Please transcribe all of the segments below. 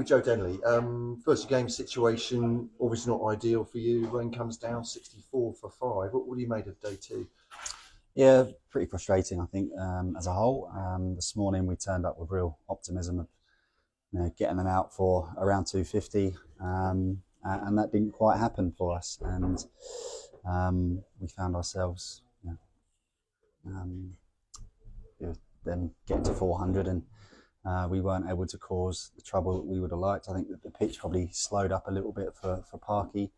with Joe Denley. First game situation, obviously not ideal for you. Rain comes down, 64 for 5. What you made of day two? Yeah, pretty frustrating, I think, as a whole. This morning we turned up with real optimism of getting them out for around 250, and that didn't quite happen for us. And we found ourselves um, then getting to 400, and we weren't able to cause the trouble that we would have liked. I think that the pitch probably slowed up a little bit for Parky.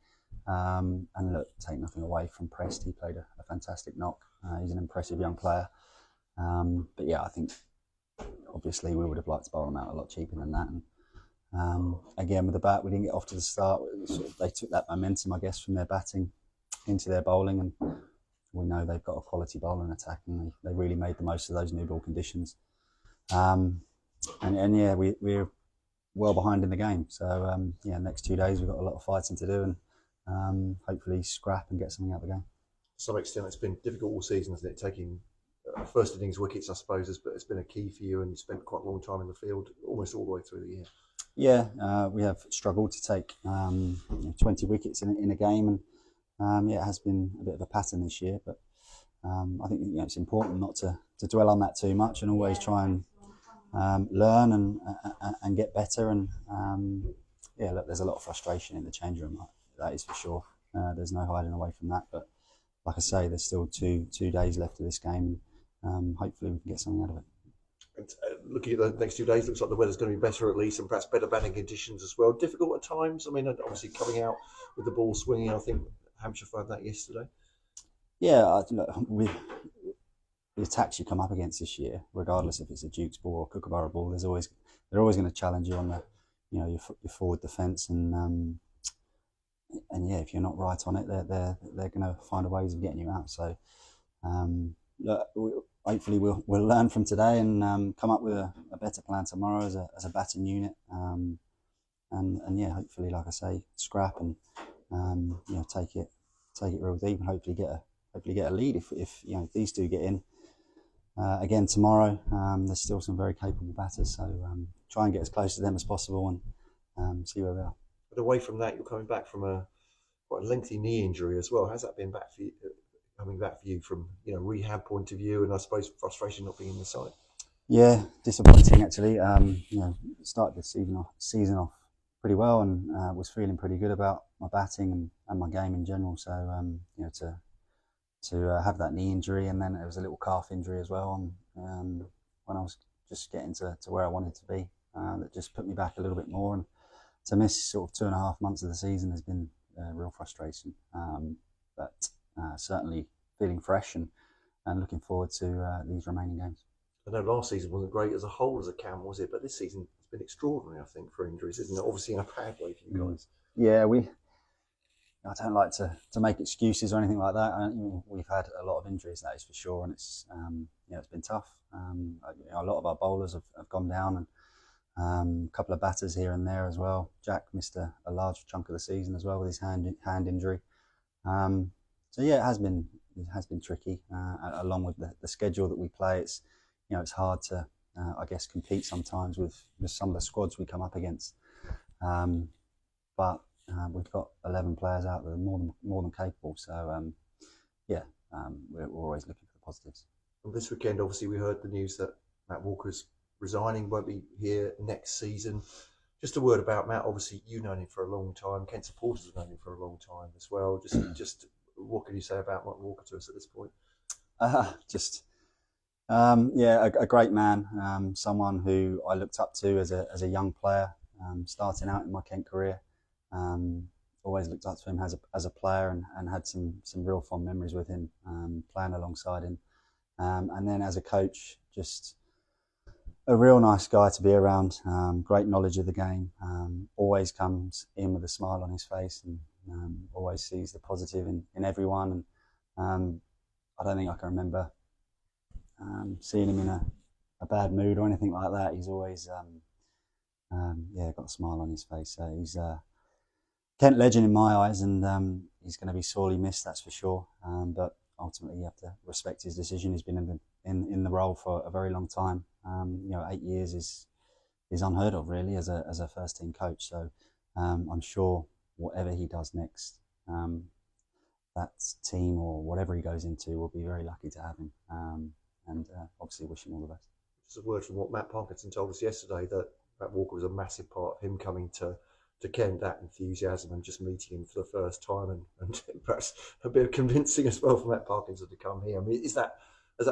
And look, take nothing away from Prest. He played a fantastic knock. He's an impressive young player. But yeah, I think obviously we would have liked to bowl them out a lot cheaper than that. And again, with the bat, we didn't get off to the start. They took that momentum, I guess, from their batting into their bowling. And we know they've got a quality bowling attack, and they really made the most of those new ball conditions. And yeah, we're well behind in the game. So next 2 days we've got a lot of fighting to do, and hopefully scrap and get something out of the game. To some extent, it's been difficult all season, hasn't it? Taking first innings wickets, I suppose, but it's been a key for you, and you spent quite a long time in the field, almost all the way through the year. Yeah, we have struggled to take 20 wickets in a game, and it has been a bit of a pattern this year. But I think it's important not to dwell on that too much, and always try and learn and get better. And look, there's a lot of frustration in the change room. That is for sure. There's no hiding away from that. But like I say, there's still two days left of this game. Hopefully we can get something out of it. And looking at the next 2 days, looks like the weather's going to be better at least, and perhaps better batting conditions as well. Difficult at times. I mean, obviously coming out with the ball swinging. I think Hampshire found that yesterday. Yeah, with the attacks you come up against this year, regardless if it's a Duke's ball or Kookaburra ball, they're always going to challenge you on the your forward defence, and yeah, if you're not right on it, they're going to find ways of getting you out. So hopefully we'll learn from today and come up with a better plan tomorrow as a batting unit, and yeah, hopefully, like I say, scrap and take it real deep and hopefully get a lead if these two get in again tomorrow. There's still some very capable batters, so try and get as close to them as possible and see where we are. But away from that, you're coming back from quite a lengthy knee injury as well. How's that been back for you? Coming back for you from rehab point of view, and I suppose frustration not being in the side. Yeah, disappointing actually. Started the season off pretty well, and was feeling pretty good about my batting and my game in general. So to have that knee injury, and then it was a little calf injury as well. And when I was just getting to where I wanted to be, that just put me back a little bit more. And to miss sort of 2.5 months of the season has been real frustration. But certainly feeling fresh and looking forward to these remaining games. I know last season wasn't great as a whole as a camp, was it? But this season has been extraordinary, I think, for injuries, isn't it? Obviously in a bad way for you guys. Yeah, I don't like to make excuses or anything like that. We've had a lot of injuries, that is for sure, and it's it's been tough. A lot of our bowlers have gone down, and a couple of batters here and there as well. Jack missed a large chunk of the season as well with his hand injury. So yeah, it has been tricky. Along with the schedule that we play, it's hard to I guess compete sometimes with some of the squads we come up against. But we've got 11 players out that are more than capable. So we're always looking for the positives. And this weekend, obviously, we heard the news that Matt Walker's resigning, won't be here next season. Just a word about Matt. Obviously, you've known him for a long time. Kent supporters have known him for a long time as well. Just what can you say about Matt Walker to us at this point? A great man. Someone who I looked up to as a young player, starting out in my Kent career. Always looked up to him as a player and had some real fond memories with him, playing alongside him. And then as a coach, just a real nice guy to be around, great knowledge of the game, always comes in with a smile on his face, and always sees the positive in everyone. And I don't think I can remember seeing him in a bad mood or anything like that. He's always got a smile on his face. So he's a Kent legend in my eyes, and he's going to be sorely missed, that's for sure. But ultimately, you have to respect his decision. He's been in the role for a very long time. 8 years is is unheard of really as a first team coach. So I'm sure whatever he does next, that team or whatever he goes into will be very lucky to have him. And obviously wish him all the best. Just a word from what Matt Parkinson told us yesterday, that Matt Walker was a massive part of him coming to Kent, that enthusiasm and just meeting him for the first time, and perhaps a bit of convincing as well for Matt Parkinson to come here. I mean, has that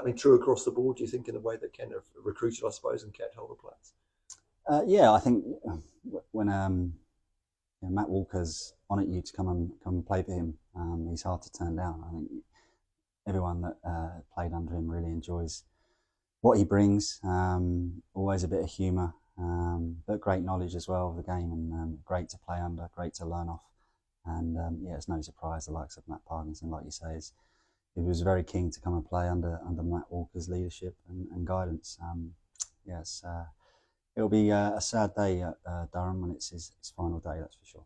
been true across the board, do you think, in the way that Kent have recruited, I suppose, and kept hold of players? Yeah, I think when Matt Walker's on at you to come and play for him, he's hard to turn down. I think everyone that played under him really enjoys what he brings. Always a bit of humour, but great knowledge as well of the game, and great to play under, great to learn off. And yeah, it's no surprise the likes of Matt Parkinson, like you say, he was very keen to come and play under Matt Walker's leadership and guidance. Yes, it'll be a sad day at Durham when it's his final day, that's for sure.